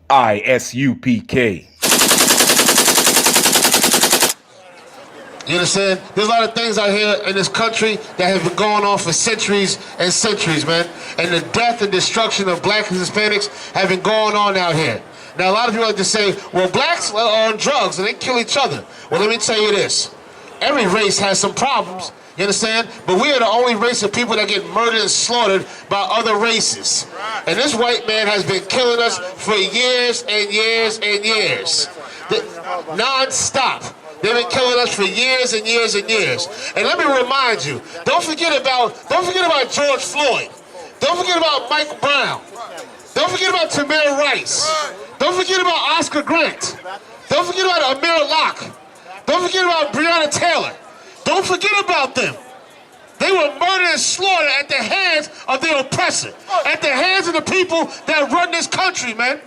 I.S.U.P.K. You understand? There's a lot of things out here in this country that have been going on for centuries and centuries, man. And the death and destruction of blacks and Hispanics have been going on out here. Now, a lot of people like to say, well, blacks are on drugs and they kill each other. Well, let me tell you this. Every race has some problems, you understand? But we are the only race of people that get murdered and slaughtered by other races. And this white man has been killing us for years and years and years. Non-stop. They've been killing us for years and years and years. And let me remind you, don't forget about George Floyd. Don't forget about Mike Brown. Don't forget about Tamir Rice. Don't forget about Oscar Grant. Don't forget about Amir Locke. Don't forget about Breonna Taylor. Don't forget about them. They were murdered and slaughtered at the hands of their oppressor, at the hands of the people that run this country, man.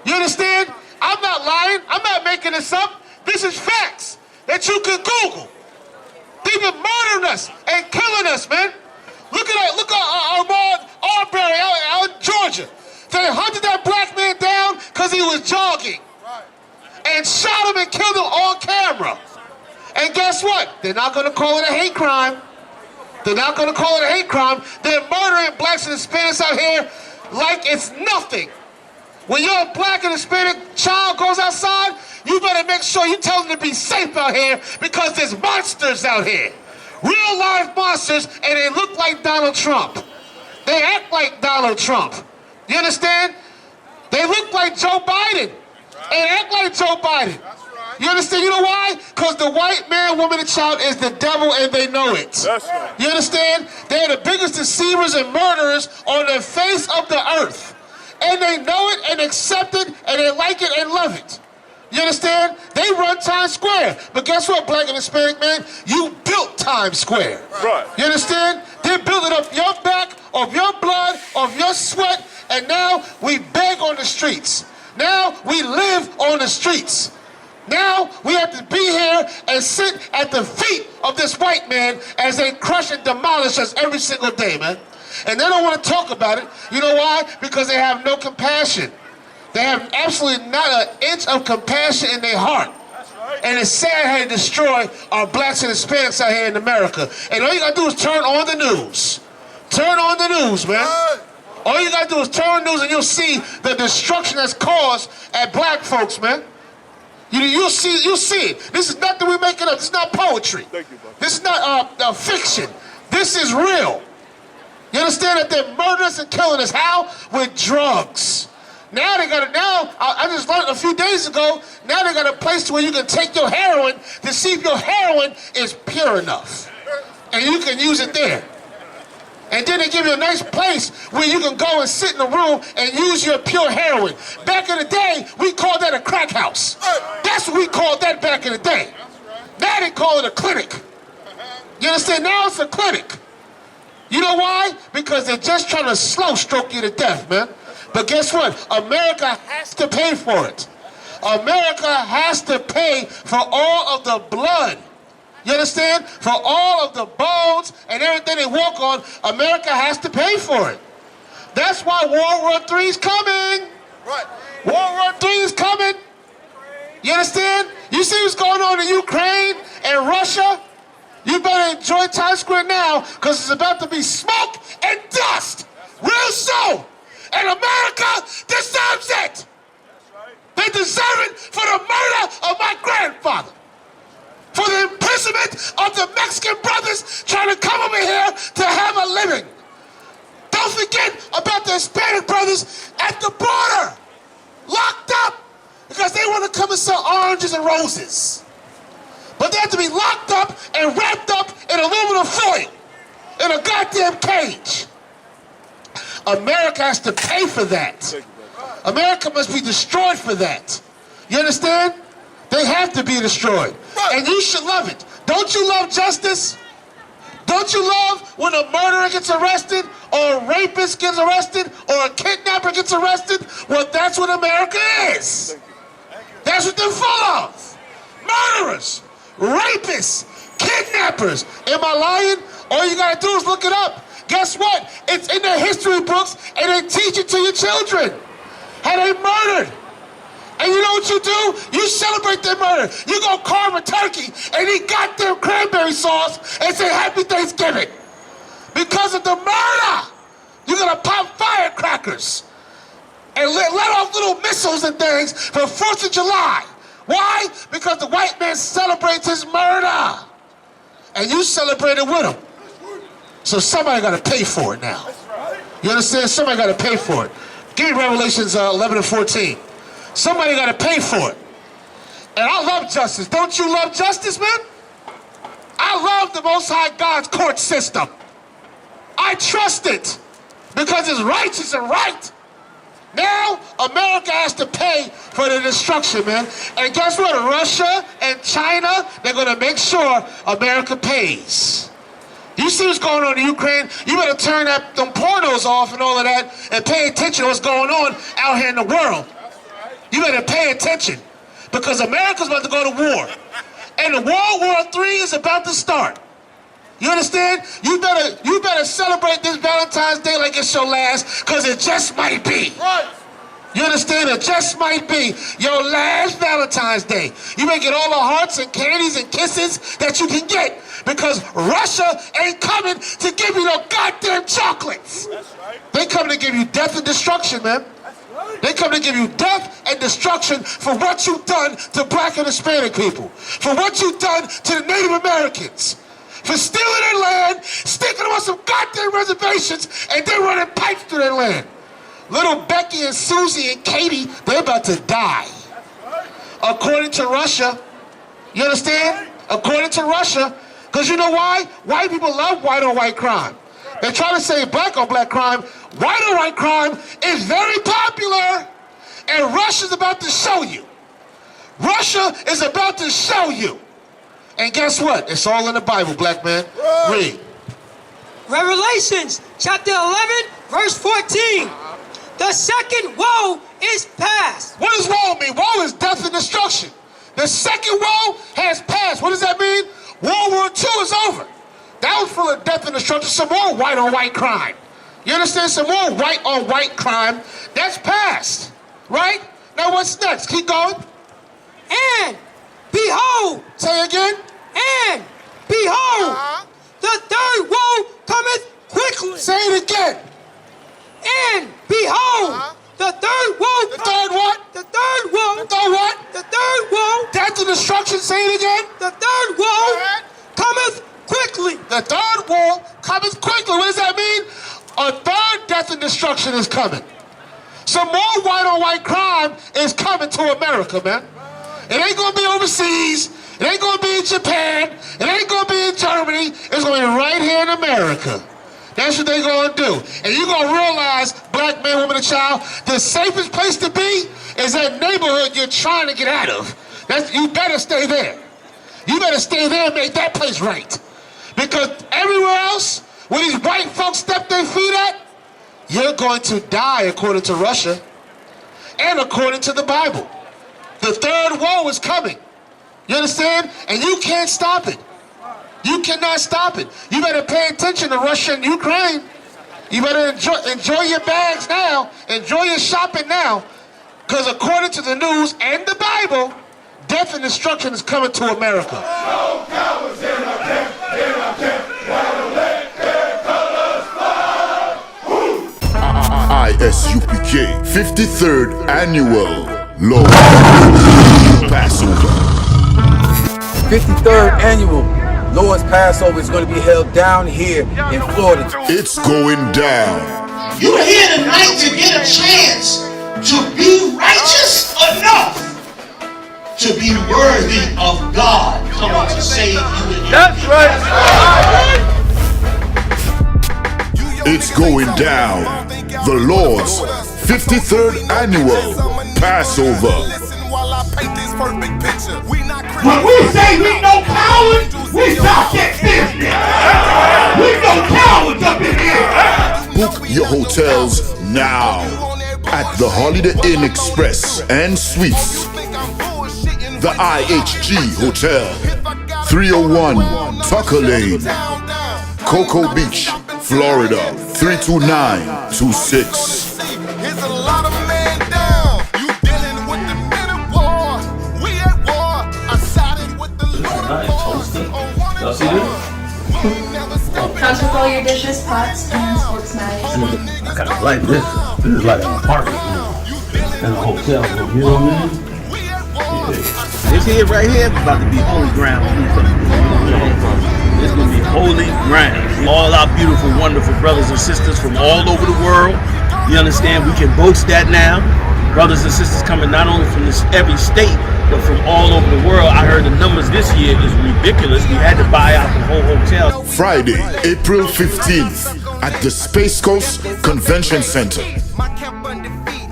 You understand? I'm not lying. I'm not making this up. This is facts that you can Google. They've been murdering us and killing us, man. Look at that. Look at Ahmaud Arbery out in Georgia. They hunted that black man down because he was jogging and shot him and killed him on camera. And guess what? They're not going to call it a hate crime. They're not going to call it a hate crime. They're murdering blacks and Hispanics out here like it's nothing. When your black and Hispanic child goes outside, you better make sure you tell them to be safe out here because there's monsters out here. Real live monsters, and they look like Donald Trump. They act like Donald Trump. You understand? They look like Joe Biden and act like Joe Biden. You understand? You know why? Because the white man, woman, and child is the devil, and they know it. That's right. You understand? They're the biggest deceivers and murderers on the face of the earth. And they know it and accept it, and they like it and love it. You understand? They run Times Square. But guess what, black and Hispanic man? You built Times Square. Right. You understand? They built it up your back, of your blood, of your sweat, and now we beg on the streets. Now we live on the streets. Now we have to be here and sit at the feet of this white man as they crush and demolish us every single day, man. And they don't want to talk about it. You know why? Because they have no compassion. They have absolutely not an inch of compassion in their heart. And it's sad how they destroy our blacks and Hispanics out here in America. And all you gotta do is turn on the news. Turn on the news, man. All you gotta do is turn on the news and you'll see the destruction that's caused at black folks, man. You'll see it. This is nothing we're making up. This is not poetry. This is not fiction. This is real. You understand that they're murdering us and killing us? How? With drugs. Now they got it. Now I just learned a few days ago. Now they got a place where you can take your heroin to see if your heroin is pure enough, and you can use it there. And then they give you a nice place where you can go and sit in a room and use your pure heroin. Back in the day, we called that a crack house. That's what we called that back in the day. Now they call it a clinic. You understand? Now it's a clinic. You know why? Because they're just trying to slow stroke you to death, man. But guess what? America has to pay for it. America has to pay for all of the blood. You understand? For all of the bones and everything they walk on, America has to pay for it. That's why World War III is coming. Right. World War III is coming. You understand? You see what's going on in Ukraine and Russia? You better enjoy Times Square now because it's about to be smoke and dust real soon. And America deserves it. They deserve it for the murder of my grandfather. For the imprisonment of the Mexican brothers trying to come over here to have a living. Don't forget about the Hispanic brothers at the border, locked up because they want to come and sell oranges and roses. But they have to be locked up and wrapped up in aluminum foil in a goddamn cage. America has to pay for that. America must be destroyed for that. You understand? They have to be destroyed. And you should love it. Don't you love justice? Don't you love when a murderer gets arrested, or a rapist gets arrested, or a kidnapper gets arrested? Well, that's what America is. That's what they're full of. Murderers, rapists, kidnappers. Am I lying? All you gotta do is look it up. Guess what? It's in their history books, and they teach it to your children. How they murdered you do? You celebrate their murder. You go carve a turkey and eat goddamn cranberry sauce and say Happy Thanksgiving. Because of the murder, you're gonna pop firecrackers and let off little missiles and things for 4th of July. Why? Because the white man celebrates his murder. And you celebrate it with him. So somebody gotta pay for it now. You understand? Somebody gotta pay for it. Give me Revelations 11 and 14. Somebody gotta pay for it. And I love justice. Don't you love justice, man? I love the Most High God's court system. I trust it because it's righteous and right. Now, America has to pay for the destruction, man. And guess what? Russia and China, they're going to make sure America pays. You see what's going on in Ukraine? You better turn them pornos off and all of that and pay attention to what's going on out here in the world. You better pay attention because America's about to go to war. And the World War III is about to start. You understand? You better celebrate this Valentine's Day like it's your last, because it just might be. Right. You understand? It just might be your last Valentine's Day. You may get all the hearts and candies and kisses that you can get, because Russia ain't coming to give you no goddamn chocolates. That's right. They coming to give you death and destruction, man. That's right. They come to give you death and destruction for what you've done to black and Hispanic people, for what you've done to the Native Americans, for stealing their land, sticking them on some goddamn reservations, and then running pipes through their land. Little Becky and Susie and Katie, they're about to die. According to Russia. You understand? According to Russia. Because you know why? White people love white on white crime. They try to say black on black crime. White on white crime is very popular. And Russia's about to show you. Russia is about to show you. And guess what? It's all in the Bible, black man. Read. Revelations chapter 11, verse 14. The second woe is past. What does woe mean? Woe is death and destruction. The second woe has passed. What does that mean? World War II is over. That was full of death and destruction. Some more white on white crime. You understand? Some more white on white crime. That's past. Right? Now what's next? Keep going. And behold. Say again. And behold. The third woe cometh quickly. Say it again. And behold. The third woe. The third what? The third woe. The third what? The third woe. Death and destruction. Say it again. The third woe cometh quickly. The third woe cometh quickly. What does that mean? A third death and destruction is coming. Some more white on white crime is coming to America, man. It ain't gonna be overseas. It ain't gonna be in Japan. It ain't gonna be in Germany. It's gonna be right here in America. That's what they gonna do. And you're gonna realize, black man, woman, and child, the safest place to be is that neighborhood you're trying to get out of. You better stay there. You better stay there and make that place right. Because everywhere else, where these white folks step their feet at, you're going to die according to Russia and according to the Bible. The third woe is coming. You understand? And you can't stop it. You cannot stop it. You better pay attention to Russia and Ukraine. You better enjoy your bags now. Enjoy your shopping now. Because according to the news and the Bible, death and destruction is coming to America. No cowards in our camp, while the let their colors fly. I.S.U.P.K. 53rd Annual Lord Passover. 53rd Annual Lord's Passover is going to be held down here in Florida. It's going down. You're here tonight to get a chance to be righteous enough to be worthy of God coming to save you and your That's right. It's going down. The Lord's 53rd Annual Passover. When we say we no cowards, we talk that business. We no cowards up in here. Book your hotels now at the Holiday Inn Express and Suites, the IHG Hotel, 301 Tucker Lane, Cocoa Beach, Florida, 32926. Here's a lot of men down. You dealing with the men of war. spacious plots and sports matters. I kind of like this. This is like an apartment and a hotel room. You know what I mean? Yeah. This here right here is about to be holy ground. It's gonna be holy ground. All our beautiful, wonderful brothers and sisters from all over the world. You understand? We can boast that now. Brothers and sisters coming not only from every state, but from all over the world. I heard the numbers this year is ridiculous. We had to buy out the whole hotel. Friday, April 15th at the Space Coast Convention Center. My camp undefeated.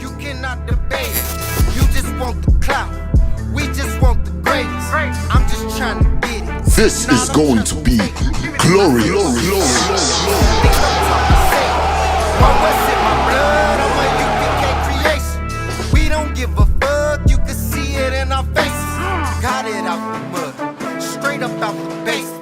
You cannot debate. You just want the clout. We just want the greatest. I'm just trying to get it. This is going to be glorious. We don't give a fuck. You can see it in our faces. Got it out the mud, straight up out the base.